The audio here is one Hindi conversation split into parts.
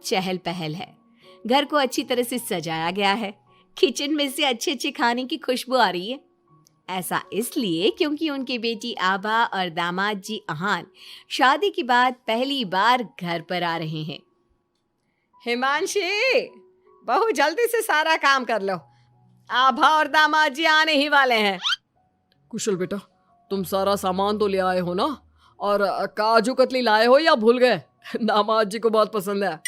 चहल पहल है। घर को अच्छी तरह से सजाया गया है। किचन में से अच्छे अच्छे खाने की खुशबू आ रही है। ऐसा इसलिए क्योंकि उनकी बेटी आभा और दामाद जी अहान शादी के बाद पहली बार घर पर आ रहे हैं। हिमांशी, बहू जल्दी से सारा काम कर लो, आभा और दामाद जी आने ही वाले हैं। कुशल बेटा, तुम सारा सामान तो ले आए हो ना? और काजू कतली लाए हो या भूल गए? दामाद जी को बहुत पसंद है।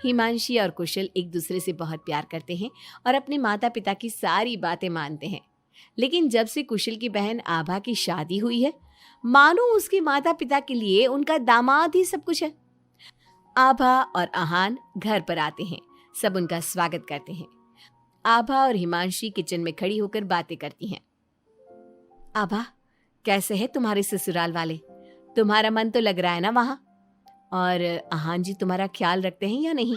हिमांशी और कुशल एक दूसरे से बहुत प्यार करते हैं और अपने माता पिता की सारी बातें मानते हैं। लेकिन जब से कुशल की बहन आभा की शादी हुई है, मानो उसके माता पिता के लिए उनका दामाद ही सब कुछ है। आभा और अहान घर पर आते हैं। सब उनका स्वागत करते हैं। आभा और हिमांशी किचन में खड़ी होकर बातें करती हैं। आभा, कैसे है तुम्हारे ससुराल वाले? तुम्हारा मन तो लग रहा है ना वहां? और अहान जी तुम्हारा ख्याल रखते हैं या नहीं?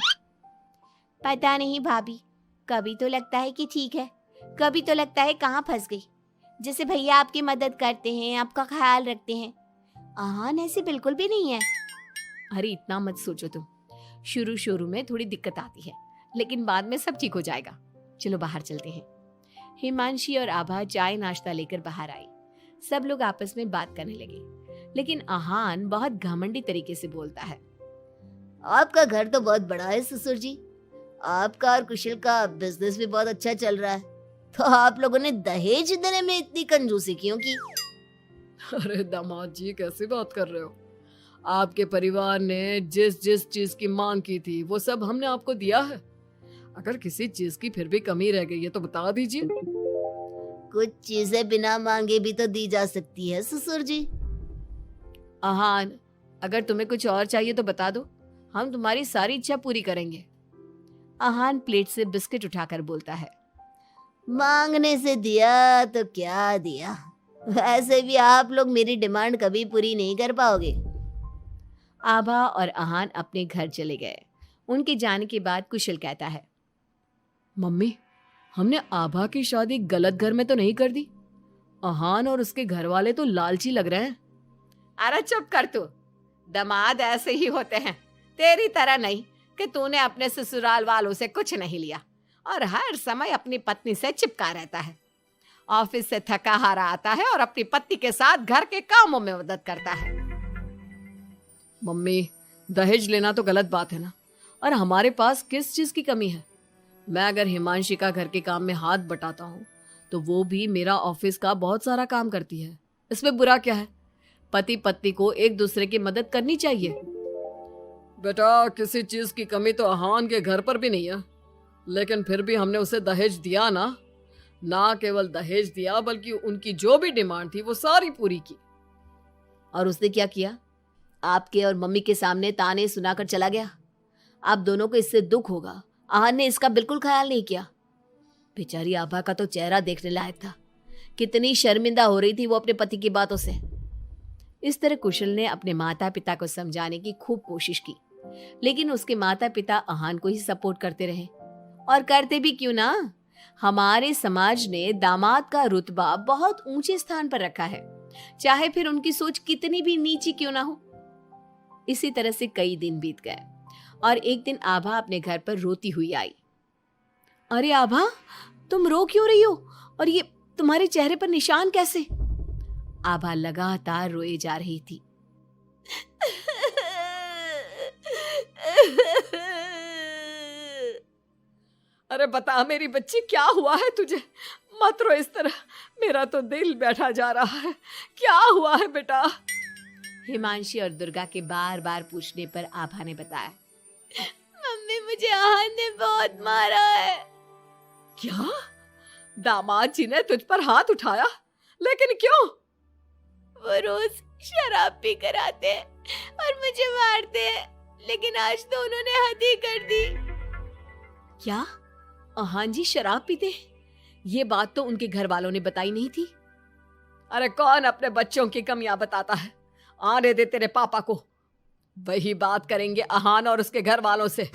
पता नहीं भाभी, कभी तो लगता है कि ठीक है, कभी तो लगता है कहाँ फंस गई। जैसे भैया आपकी मदद करते हैं, आपका ख्याल रखते हैं, अहान ऐसे बिल्कुल भी नहीं है। अरे इतना मत सोचो तुम। शुरू शुरू में थोड़ी दिक्कत आती है, लेकिन बाद में सब ठीक हो जाएगा। चलो बाहर चलते हैं। हिमांशी और आभा चाय नाश्ता लेकर बाहर आई। सब लोग आपस में बात करने लगे, लेकिन अहान बहुत घमंडी तरीके से बोलता है। आपका घर तो बहुत बड़ा है ससुर जी, आपका और कुशल का बिजनेस भी बहुत अच्छा चल रहा है, तो आप लोगों ने दहेज देने में इतनी कंजूसी क्यों की? अरे दामाद जी, कैसी बात कर रहे हो? आपके परिवार ने जिस जिस चीज की मांग की थी वो सब हमने आपको दिया है। अगर किसी चीज की फिर भी कमी रह गई है तो बता दीजिए। कुछ चीजें बिना मांगे भी तो दी जा सकती है ससुर जी। अहान, अगर तुम्हें कुछ और चाहिए तो बता दो, हम तुम्हारी सारी इच्छा पूरी करेंगे। अहान प्लेट से बिस्किट उठाकर बोलता है। मांगने से दिया तो क्या दिया, वैसे भी आप लोग मेरी डिमांड कभी पूरी नहीं कर पाओगे। आभा और अहान अपने घर चले गए। उनके जाने के बाद कुशल कहता है। मम्मी, हमने आभा की शादी गलत घर में तो नहीं कर दी? अहान और उसके घर वाले तो लालची लग रहे हैं। अरे चुप कर तू, दामाद ऐसे ही होते हैं, तेरी तरह नहीं कि तूने अपने ससुराल वालों से कुछ नहीं लिया और हर समय अपनी पत्नी से चिपका रहता है। ऑफिस से थका हारा आता है और अपनी पत्नी के साथ घर के कामों में मदद करता है। मम्मी, दहेज लेना तो गलत बात है ना, और हमारे पास किस चीज की कमी है? मैं अगर हिमांशी का घर के काम में हाथ बटाता हूँ तो वो भी मेरा ऑफिस का बहुत सारा काम करती है। इसमें बुरा क्या है? पति पत्नी को एक दूसरे की मदद करनी चाहिए। बेटा, किसी चीज की कमी तो अहान के घर पर भी नहीं है, लेकिन फिर भी हमने उसे दहेज दिया ना। ना केवल दहेज दिया बल्कि उनकी जो भी डिमांड थी वो सारी पूरी की। और उसने क्या किया? आपके और मम्मी के सामने ताने सुनाकर चला गया। आप दोनों को इससे दुख होगा। अहान ने इसका बिल्कुल ख्याल नहीं किया। बेचारी आभा का तो चेहरा देखने लायक था। कितनी शर्मिंदा हो रही थी वो अपने पति की बातों से। इस तरह कुशल ने अपने माता पिता को समझाने की खूब कोशिश की, लेकिन उसके माता पिता अहान को ही सपोर्ट करते रहे। और करते भी क्यों ना, हमारे समाज ने दामाद का रुतबा बहुत ऊंचे स्थान पर रखा है, चाहे फिर उनकी सोच कितनी भी नीची क्यों ना हो। इसी तरह से कई दिन बीत गए और एक दिन आभा अपने घर पर रोती हुई आई। अरे आभा, तुम रो क्यों रही हो? और ये तुम्हारे चेहरे पर निशान कैसे? आभा लगातार रोए जा रही थी। अरे बता मेरी बच्ची, क्या हुआ है तुझे? मत रो इस तरह, मेरा तो दिल बैठा जा रहा है। क्या हुआ है बेटा? हिमांशी और दुर्गा के बार बार पूछने पर आभा ने बताया। मम्मी, मुझे अहान ने बहुत मारा है। क्या? दामाद जी ने तुझ पर हाथ उठाया? लेकिन क्यों? वो रोज शराब पी कर आते हैं और मुझे मारते हैं, लेकिन आज तो उन्होंने हद ही कर दी। क्या अहान जी शराब पीते? ये बात तो उनके घर वालों ने बताई नहीं थी। अरे कौन अपने बच्चों की कमियां बताता है? आने दे तेरे पापा को, वही बात करेंगे अहान और उसके घर वालों से।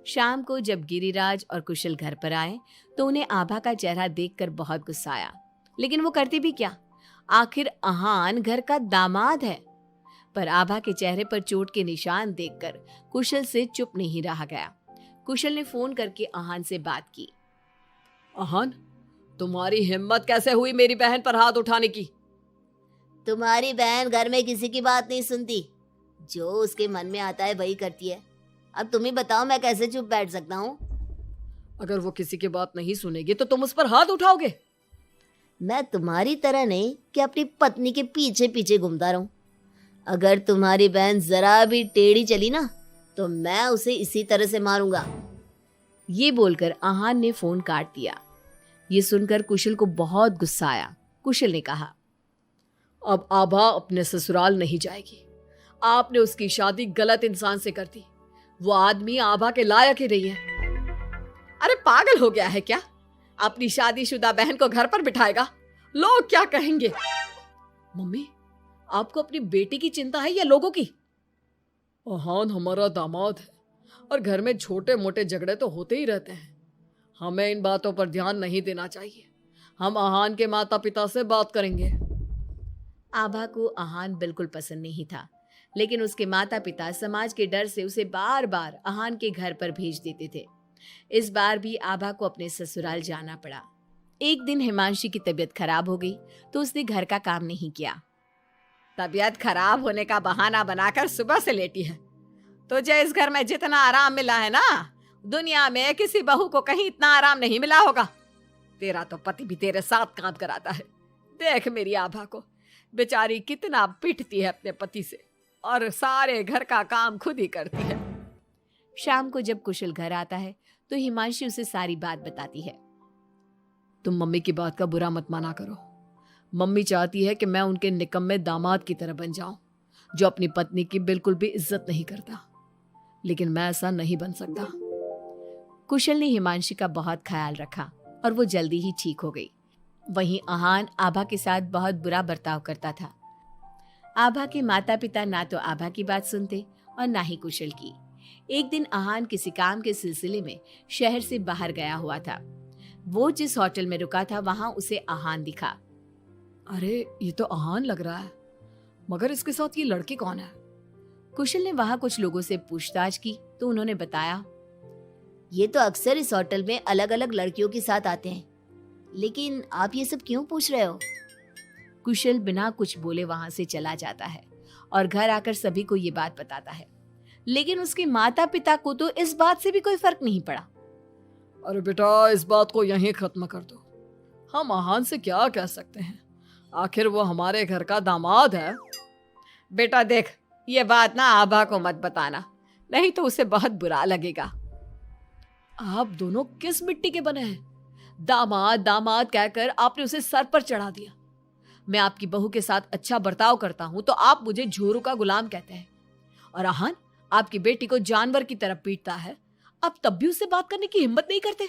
शाम को जब गिरिराज और कुशल घर पर आए तो उन्हें आभा का चेहरा देखकर बहुत गुस्सा आया, लेकिन वो करते भी क्या? आखिर अहान घर का दामाद है। पर आभा के चेहरे पर चोट के निशान देखकर कुशल से चुप नहीं रहा गया। कुशल ने फोन करके आहान से बात की। आहान, तुम्हारी हिम्मत कैसे हुई मेरी बहन पर हाथ उठाने की? तुम्हारी बहन घर में किसी की बात नहीं सुनती, जो उसके मन में आता है वही करती है। अब तुम ही बताओ, मैं कैसे चुप बैठ सकता हूँ? अगर वो किसी की बात नहीं सुनेगी तो तुम उस पर हाथ उठाओगे? मैं तुम्हारी तरह नहीं कि अपनी पत्नी के पीछे पीछे घूमता रहूं। अगर तुम्हारी बहन जरा भी टेढ़ी चली ना तो मैं उसे इसी तरह से मारूंगा। ये बोलकर आहान ने फोन काट दिया। ये सुनकर कुशल को बहुत गुस्सा आया। कुशल ने कहा, अब आभा अपने ससुराल नहीं जाएगी। आपने उसकी शादी गलत इंसान से कर दी। वो आदमी आभा के लायक ही नहीं है। अरे पागल हो गया है क्या? अपनी शादीशुदा बहन को घर पर बिठाएगा? लोग क्या कहेंगे? मम्मी, आपको अपनी बेटी की चिंता है या लोगों की? आहान हमारा दामाद है और घर में छोटे मोटे झगड़े तो होते ही रहते हैं। हमें इन बातों पर ध्यान नहीं देना चाहिए। हम आहान के माता पिता से बात करेंगे। आभा को आहान बिल्कुल पसंद नहीं था, लेकिन उसके माता पिता समाज के डर से उसे बार बार आहान के घर पर भेज देते थे। इस बार भी आभा को अपने ससुराल जाना पड़ा। एक दिन हिमांशी की तबीयत खराब हो गई तो उसने घर का काम नहीं किया। तबीयत खराब होने का बहाना बनाकर सुबह से लेटी है। तुझे इस घर में जितना आराम मिला है ना, दुनिया में किसी बहू को कहीं इतना आराम नहीं मिला होगा। तेरा तो पति भी तेरे साथ काम कराता है। देख मेरी आभा को, बेचारी कितना पिटती है अपने पति से और सारे घर का काम खुद ही करती है। शाम को जब कुशल घर आता है तो हिमांशी उसे सारी बात बताती है। तुम मम्मी की बात का बुरा मत माना करो। मम्मी चाहती है कि मैं उनके निकम्मे दामाद की तरह बन जाऊं, जो अपनी पत्नी की बिल्कुल भी इज्जत नहीं करता। लेकिन मैं ऐसा नहीं बन सकता। कुशल ने हिमांशी का बहुत ख्याल रखा और वो जल्दी ही ठीक हो गई। वहीं आहान आभा के साथ बहुत बुरा बर्ताव करता था। आभा के माता पिता ना तो आभा की बात सुनते और ना ही कुशल की। एक दिन आहान किसी काम के सिलसिले में शहर से बाहर गया हुआ था। वो जिस होटल में रुका था वहां उसे आहान दिखा। अरे ये तो आहान लग रहा है, मगर इसके साथ ये लड़की कौन है? कुशल ने वहां कुछ लोगों से पूछताछ की तो उन्होंने बताया, ये तो अक्सर इस होटल में अलग अलग लड़कियों के साथ आते हैं, लेकिन आप ये सब क्यों पूछ रहे हो? कुशल बिना कुछ बोले वहां से चला जाता है और घर आकर सभी को ये बात बताता है। लेकिन उसके माता पिता को तो इस बात से भी कोई फर्क नहीं पड़ा। अरे बेटा, इस बात को यहीं खत्म कर दो। हम आहान से क्या कह सकते हैं? आखिर वो हमारे घर का दामाद है। बेटा देख, ये बात ना आभा को मत बताना, नहीं तो उसे बहुत बुरा लगेगा। आप दोनों किस मिट्टी के बने हैं? दामाद दामाद कहकर आपने उसे सर पर चढ़ा दिया। मैं आपकी बहू के साथ अच्छा बर्ताव करता हूं तो आप मुझे झोरू का गुलाम कहते हैं। और आहान आपकी बेटी को जानवर की तरह पीटता है, आप तब भी उससे बात करने की हिम्मत नहीं करते।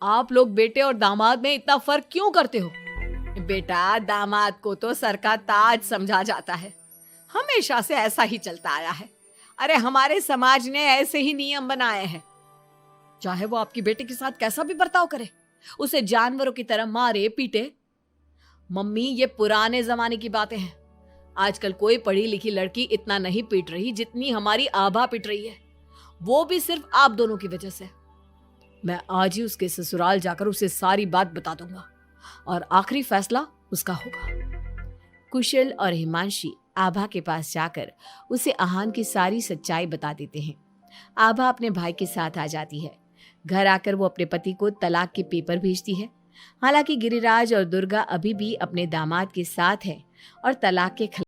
आप लोग बेटे और दामाद में इतना फर्क क्यों करते हो? बेटा, दामाद को तो सर का ताज समझा जाता है। हमेशा से ऐसा ही चलता आया है। अरे हमारे समाज ने ऐसे ही नियम बनाए हैं। चाहे वो आपकी बेटे के साथ कैसा भी बर्ताव करे, उसे जानवरों की तरह मारे पीटे। मम्मी, ये पुराने जमाने की बातें हैं। आजकल कोई पढ़ी लिखी लड़की इतना नहीं पीट रही जितनी हमारी आभा पीट रही है, वो भी सिर्फ आप दोनों की वजह से। मैं आज ही उसके ससुराल जाकर उसे सारी बात बता दूंगा और आखिरी फैसला उसका होगा। कुशल और हिमांशी आभा के पास जाकर उसे आहान की सारी सच्चाई बता देते हैं। आभा अपने भाई के साथ आ जाती है। घर आकर वो अपने पति को तलाक के पेपर भेजती है। हालांकि गिरिराज और दुर्गा अभी भी अपने दामाद के साथ है और तलाक के